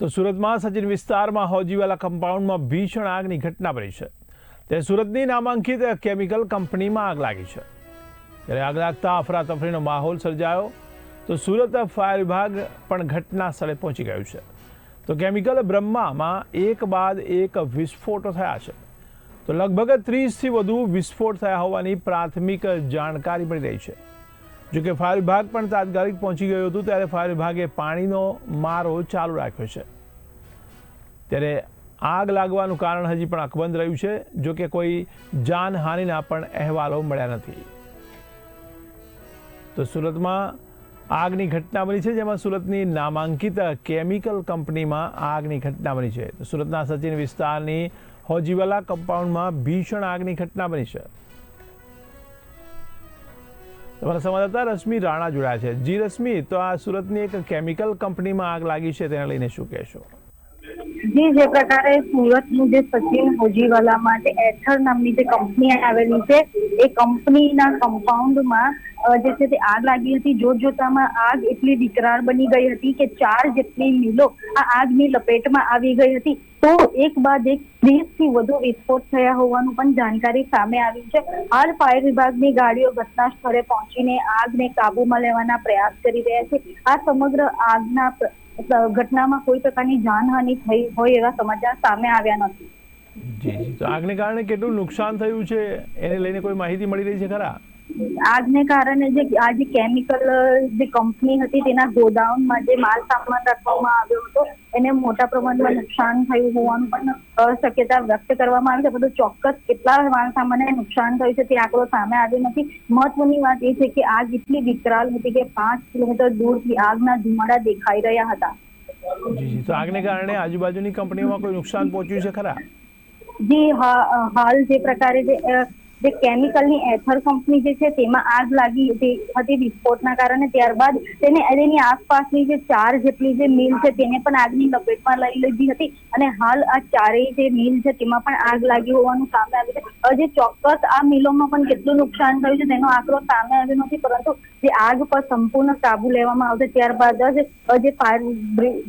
તો સુરતમાં સચિન વિસ્તારમાં હોજીવાલા કમ્પાઉન્ડમાં ભીષણ આગની ઘટના બની છે। ત્યારે સુરતની નામાંકિત કેમિકલ કંપનીમાં આગ લાગી છે। ત્યારે આગ લાગતા અફરાતફરીનો માહોલ સર્જાયો તો સુરત ફાયર વિભાગ પણ ઘટના સ્થળે પહોંચી ગયું છે। તો કેમિકલ બ્રહ્મામાં એક બાદ એક વિસ્ફોટો થયા છે। તો લગભગ 30થી વધુ વિસ્ફોટ થયા હોવાની પ્રાથમિક જાણકારી મળી રહી છે। જોકે ફાયર વિભાગ પણ તાત્કાલિક પહોંચી ગયું હતું। ત્યારે ફાયર વિભાગે પાણીનો મારો ચાલુ રાખ્યો છે। ત્યારે આગ લાગવાનું કારણ હજી પણ અકબંધ રહ્યું છે। જોકે કોઈ જાનહાનિના પણ અહેવાલો મળ્યા નથી। તો સુરતમાં આગની ઘટના બની છે, જેમાં સુરતની નામાંકિત કેમિકલ કંપનીમાં આગની ઘટના બની છે। તો સુરતના સચિન વિસ્તારની હોજીવાલા કમ્પાઉન્ડમાં ભીષણ આગની ઘટના બની છે। તમારા સંવાદદાતા રશ્મિ રાણા જોડાયા છે। જી રશ્મિ, તો આ સુરતની એક કેમિકલ કંપનીમાં આગ લાગી છે, તેને લઈને શું કહેશો? જી, જે પ્રકારે સુરતનું જે સચિન હોજીવાલા માટે એથર નામની જે કંપની આવેલી છે, એ કંપનીના કમ્પાઉન્ડમાં જે છે તે આગ લાગી હતી। જોતજોતામાં આગ એટલી વિકરાળ બની ગઈ હતી કે 4 જેટલી મિલો આ આગની લપેટમાં આવી ગઈ હતી। તો એક બાદ એક 30થી વધુ વિસ્ફોટ થયા હોવાનું પણ જાણકારી સામે આવી છે। હાલ ફાયર વિભાગની ગાડીઓ ઘટના સ્થળે પહોંચીને આગને કાબૂમાં લેવાના પ્રયાસ કરી રહ્યા છે। આ સમગ્ર આગના ઘટનામાં કોઈ પ્રકારની જાનહાનિ થઈ હોય એવા સમાચાર સામે આવ્યા નથી। જી, તો આગને કારણે કેટલું નુકસાન થયું છે એને લઈને કોઈ માહિતી મળી રહી છે ખરા? આગને કારણે આ જે કેમિકલ જે કંપની હતી તેના ગોડાઉનમાં જે માલ સામાન રાખવામાં આવ્યો હતો એને મોટા પ્રમાણમાં નુકસાન થયું હોવાનું પણ શક્યતા વ્યક્ત કરવામાં આવી છે। પરંતુ ચોક્કસ કેટલા માલ સામાનને નુકસાન થયું છે તે આંકડો સામે આવ્યો નથી। મહત્વની વાત એ છે કે આગ એટલી વિકરાળ હતી કે 5 કિલોમીટર દૂરથી આગના ધુમાડા દેખાઈ રહ્યા હતા। જી, તો આગને કારણે આજુબાજુની કંપનીઓમાં કોઈ નુકસાન પહોંચ્યું છે ખરા? જી, હાલ જે પ્રકારે જે કેમિકલની એથર કંપની જે છે તેમાં આગ લાગી હતી વિસ્ફોટના કારણે। ત્યારબાદ તેની આસપાસની જે 4 જેટલી જે મિલ છે તેને પણ આગની લપેટમાં લઈ લીધી હતી અને હાલ આ ચારેય જે મિલ છે તેમાં પણ આગ લાગી હોવાનું સામે આવ્યું છે। હજી ચોક્કસ આ મિલોમાં પણ કેટલું નુકસાન થયું છે તેનો આંકડો સામે આવ્યો નથી, પરંતુ જે આગ પર સંપૂર્ણ કાબુ લેવામાં આવશે ત્યારબાદ જ જે ફાયર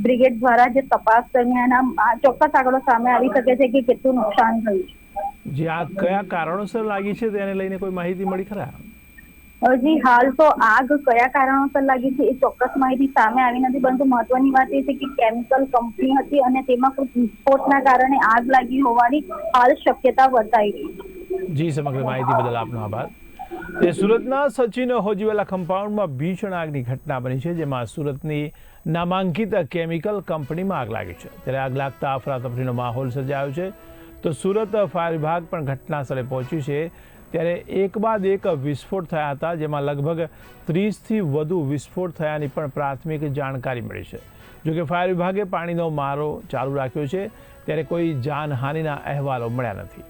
બ્રિગેડ દ્વારા જે તપાસ દરમિયાન ચોક્કસ આંકડો સામે આવી શકે છે કે કેટલું નુકસાન થયું છે। જે આગ કયા કારણોસર લાગી છે તેને લઈને કોઈ માહિતી મળી ખરા? હજી હાલ તો આગ કયા કારણોસર લાગી છે એ ચોક્કસ માહિતી સામે આવી નથી, પરંતુ મહત્વની વાત એ છે કે કેમિકલ કંપની હતી અને તેમાં કોઈ વિસ્ફોટના કારણે આગ લાગી હોવાની હાલ શક્યતા વર્તાઈ રહી છે। જી, સમગ્ર માહિતી બદલ આપનો આભાર। તે સુરતના સચિન હોજીવાલા કમ્પાઉન્ડમાં ભીષણ આગની ઘટના બની છે, જેમાં સુરતની નામાંકિત કેમિકલ કંપનીમાં આગ લાગી છે। ત્યારે આગ લાગતા અફરાતફરીનો માહોલ સર્જાયો છે। તો સુરત ફાયર વિભાગ પણ ઘટના સ્થળે પહોંચ્યું છે। ત્યારે એક બાદ એક વિસ્ફોટ થયા હતા, જેમાં લગભગ 30થી વધુ વિસ્ફોટ થયાની પણ પ્રાથમિક જાણકારી મળી છે। જોકે ફાયર વિભાગે પાણીનો મારો ચાલુ રાખ્યો છે। ત્યારે કોઈ જાનહાનિના અહેવાલો મળ્યા નથી।